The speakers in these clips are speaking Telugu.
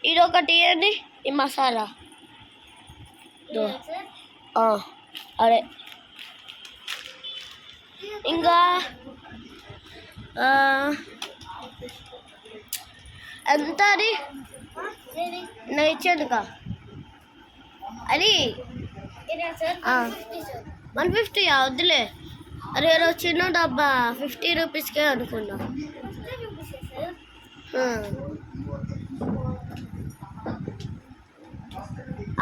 ఇది ఒకటి ఇవ్వండి, ఈ మసాలా. అదే ఇంకా ఎంత అది నేను ఇచ్చానుగా అది 150 వద్దులే. అరే చిన్న డబ్బా 50 రూపీస్కే అనుకున్నా.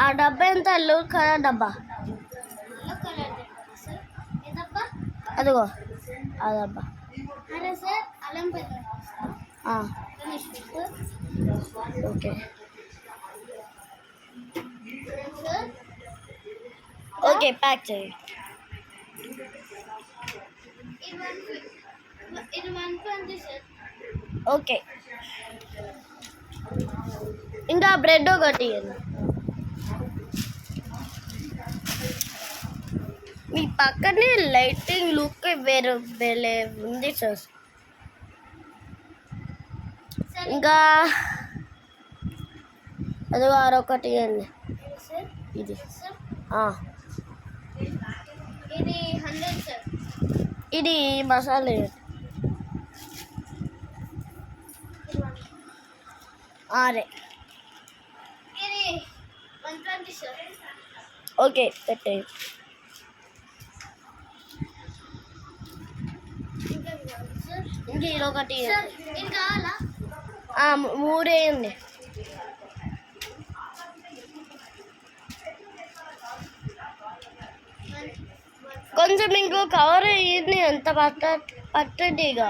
ఆ డబ్బా ఎంత? ఎల్లో కలర్ డబ్బా. అదిగో ఆ డబ్బా. ఓకే ఓకే ప్యాక్ చేయి. ఓకే ఇంకా బ్రెడ్ ఒకటి. మీ పక్కనే లైటింగ్ లుక్ వేరే వేరే ఉంది సార్. ఇంకా అది ఒకటి ఇవ్వండి. ఇది ఇది మసాలా అరే ఓకే పెట్టే. ఇంకా ఇది ఒకటి 3 వేయండి. కొంచెం ఇంకో కవర్ అయ్యింది. ఎంత పట్టడిగా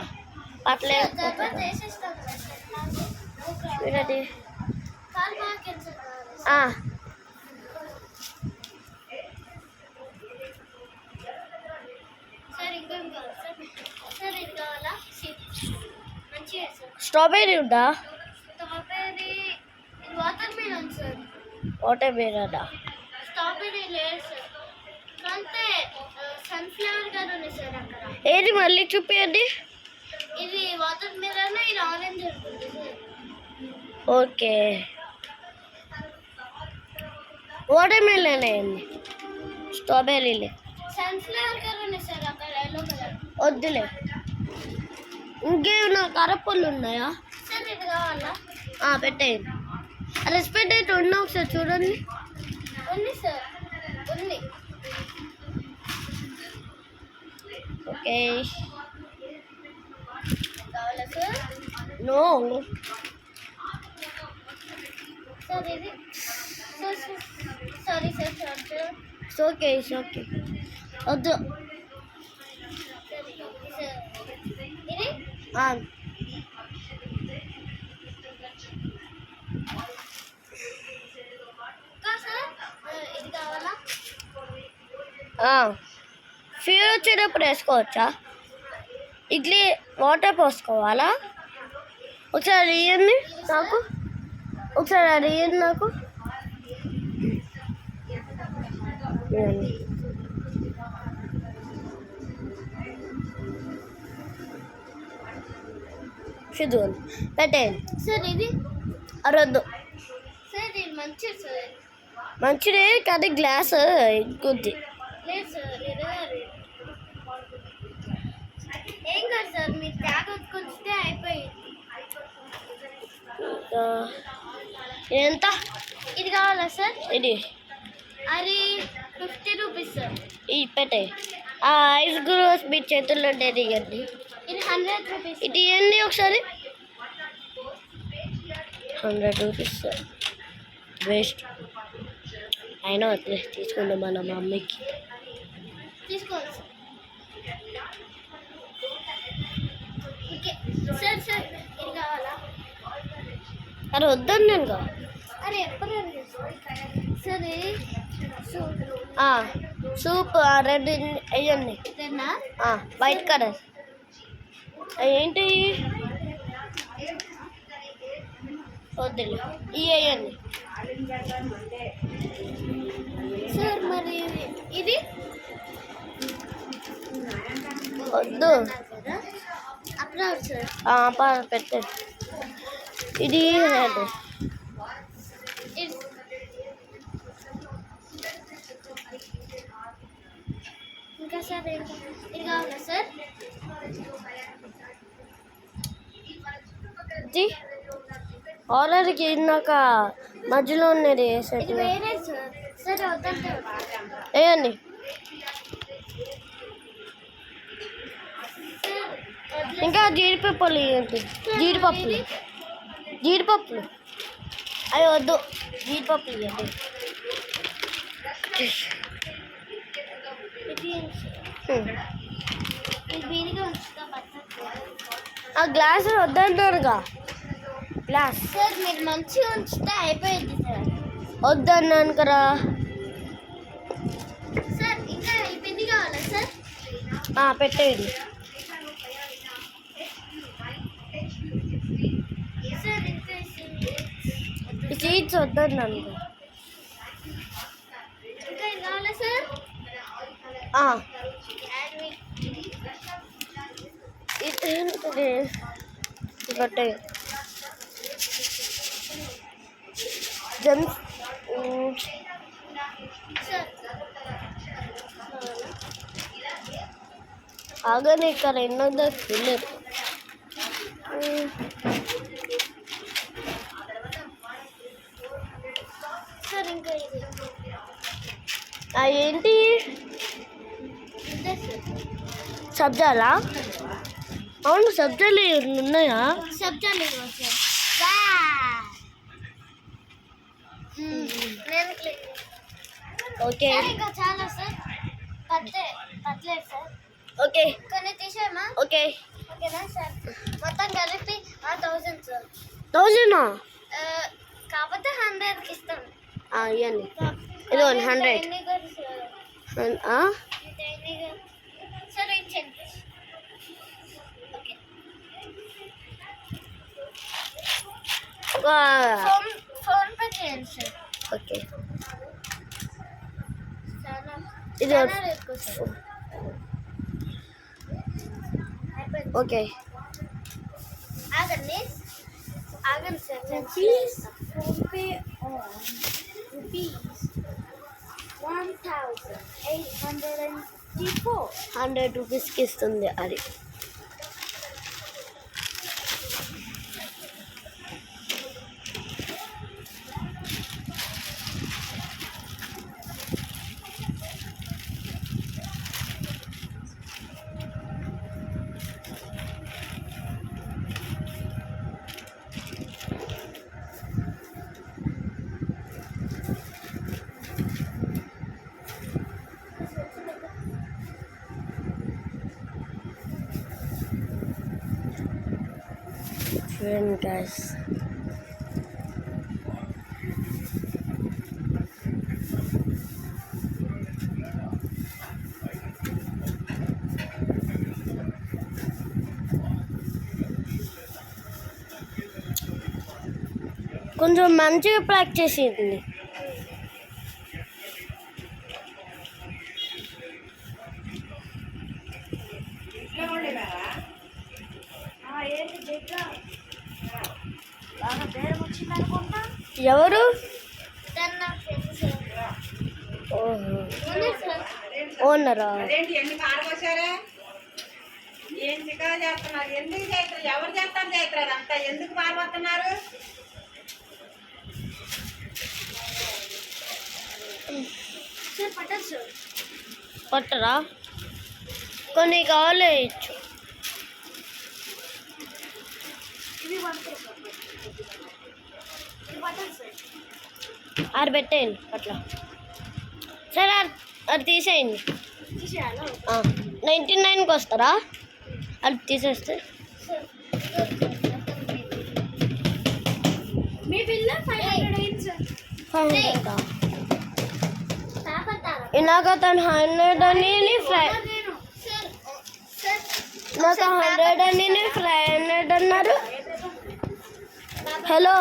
పట్టలేదు. స్ట్రాబెర్రీ ఉందా? Water melon. స్ట్రాబెర్రీ లేదు సార్. సన్ఫ్లవర్ గారు ఉంది సార్ అక్కడ. ఏది మళ్ళీ చూపించండి. ఇది వాటర్ మిలన్, ఇది ఆరెంజ్ ఉంటుంది సార్. ఓకే వాటర్ మిలన్ వేయండి. స్ట్రాబెర్రీలే. సన్ఫ్లవర్ గారు ఉంది సార్ అక్కడ ఎల్లో కలర్. వద్దులే. ఇంకేమైనా కరపళ్ళు ఉన్నాయా సార్? ఇది కావాలా? పెట్టేయండి. రెస్పెక్ట్ ఉన్నా ఒకసారి చూడండి. ఉంది సార్ ఉంది. ఓకే కావాలా సార్? నో సార్ ఇది సారీ సార్. ఓకే ఓకే వద్దు. ఇది ఫీవర్ వచ్చేటప్పుడు వేసుకోవచ్చా? ఇడ్లీ వాటర్ పోసుకోవాలా? ఒకసారి ఇవ్వండి నాకు. ఒకసారి అది ఇవ్వండి నాకు. చూద్దాం పెట్టేయండి సార్. ఇది అరవద్దు సార్. ఇది మంచిది సార్. మంచిదే కానీ గ్లాస్ ఇంకొద్ది. లేదు సార్ ఏం కాదు సార్. మీరు ట్యాగ్ వచ్చుకొస్తే అయిపోయింది. ఎంత? ఇది కావాలా సార్? ఇది అది 50 రూపీస్ సార్. ఇది పెట్టే. ఐస్ గ్రోస్ మీ చేతుల్లో ఉండేది ఇవ్వండి. ఇది 100 రూపీస్. ఇది ఇవ్వండి ఒకసారి. 100 రూపీస్ సార్. వేస్ట్ అయినా వద్దు. తీసుకుందాం మన మమ్మీకి. తీసుకోవాలి సార్. Okay sir. సార్ ఇది కావాలా? అరే వద్దండి నేను కావాలి. అరే ఎప్పుడు సార్ సూప్ రెడ్ వేయండి. వైట్ కలర్ ఏంటి? వద్దులే ఇవి వేయండి సార్. మరి ఇది వద్దు. అప్పుడు సార్ పెట్టండి. ఇది హెడ్. ఇంకా సార్ ఇది కావాలా సార్? ఇది ఆర్డర్కి ఇందాక మధ్యలో ఉన్నది వేయండి. ఇంకా జీడిపప్పులు ఇవ్వండి. జీడిపప్పులు అవి వద్దు, జీడిపప్పులు ఇవ్వండి. ఆ గ్లాస్ వద్దన్నారుగా. గ్లాస్ సార్ మీరు మంచిగా ఉంచితే అయిపోయింది సార్. వద్దన్నాను కదా సార్. ఇంకా పిండి కావాలా సార్? పెట్టేయండి. సీడ్స్ వద్దన్నాను. ఇంకా ఇది కావాలా సార్? కట్టే జమ్స్ ఆగని ఇక్కడ ఎన్నో తెలియదు. సార్ ఇంకా ఇది ఏంటి? సబ్జాలా? అవును, సబ్జాలు ఉన్నాయా? సబ్జాలు ఓకే. ఇంకా చాలా సార్. పట్లేదు సార్. ఓకే, కొన్ని తీసేమా? ఓకే, ఓకేనా సార్? మొత్తం కలిపి 1000 సార్. 1000 కాకపోతే 100కి ఇస్తాం. ఇవ్వండి. ఇది 100 సార్. ఇచ్చేయండి. ఫోన్ పే చేయండి సార్. ఓకే, ఇది ఓకే. ఆగండి సార్. Please phone pay ₹1,854. 100 రూపీస్కి ఇస్తుంది అది. చూడండి guys, కొంచెం మంచిగా ప్రాక్టీస్ చేయండి. ఎవరు? ఓనరా? ఎవరు చేస్తారు చైత్ర? అదంతా ఎందుకు పారిపోతున్నారు? పట్టరా? కొన్ని కావాలి ఇచ్చు. ఆరబెట్టేయండి అట్లా. సరే, అది తీసేయండి. 99కి వస్తారా? అది తీసేస్తే మీ బిల్ 500 ఇలాగ తను 100 అని ఫ్రై, నాకు 100 అని 500 అన్నారు. హలో.